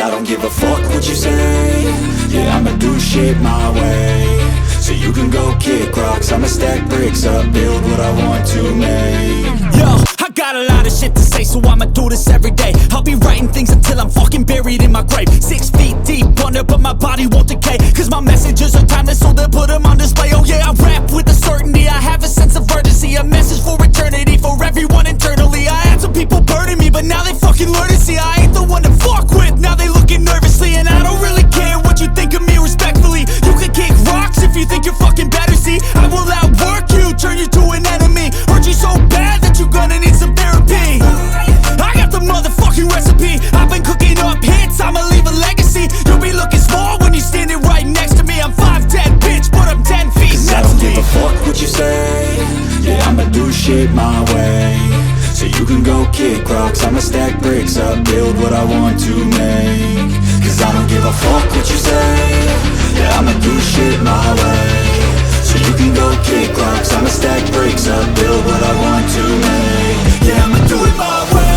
I don't give a fuck what you say. Yeah, I'ma do shit my way. So you can go kick rocks, I'ma stack bricks up, build what I want to make. Yo, I got a lot of shit to say, so I'ma do this every day. I'll be writing things until I'm fucking buried in my grave. 6 feet deep under, but my body won't decay, cause my messages are timeless, so they'll put them on display. Oh yeah, I rap with a certainty, I have a sense of urgency, a message for eternity, for everyone internally. I had some people burning me, but now they fucking learn to see I ain't the one to fuck with, now they looking nervously. And I don't really care what you think of me, respectfully. You can kick rocks if you think you're fucking better, see I will outwork you, turn you to an enemy, hurt you so bad that you're gonna need some therapy. I got the motherfucking recipe, I've been cooking up hits, I'ma leave a legacy. You'll be looking small when you're standing right next to me. I'm 5'10", bitch, but I'm 10 feet next to me. I don't give a fuck what you say. Yeah, I'ma do shit my way. So you can go kick rocks, I'ma stack bricks up, build what I want to make. Cause I don't give a fuck what you say. Yeah, I'ma do shit my way. So you can go kick rocks, I'ma stack bricks up, build what I want to make. Yeah, I'ma do it my way.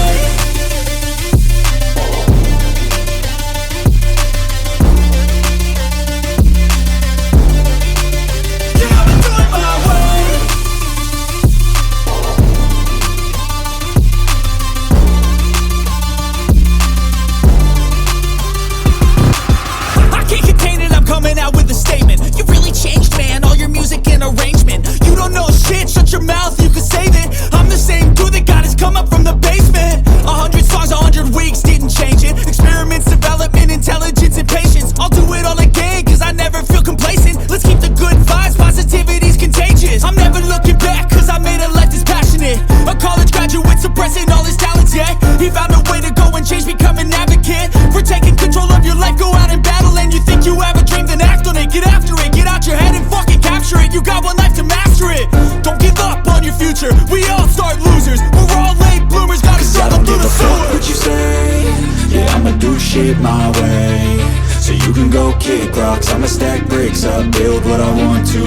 Coming out with a statement. You really changed, man, all your music and arrangement. You don't know shit, shut your mouth, you can save it. I'm the same dude that got his come up from the basement. 100 songs, 100 weeks, didn't change it. Experiments, development, intelligence, and patience. I'll do it all again, cause I never feel complacent. Let's keep the good vibes, positivity's contagious. I'm never looking back, cause I made a life that's passionate. A college graduate suppressing all his talents, yeah. He found a way to go and change, become an advocate for taking control of your life, go out and battle. And you think you have a dream, then act on it, get after it, get out your head and fucking capture it. You got one life to master it. Don't give up on your future, we all start losers. We're all late bloomers, gotta struggle through the sewer. What you say? Yeah, I'ma do shit my way. So you can go kick rocks, I'ma stack bricks up, build what I want to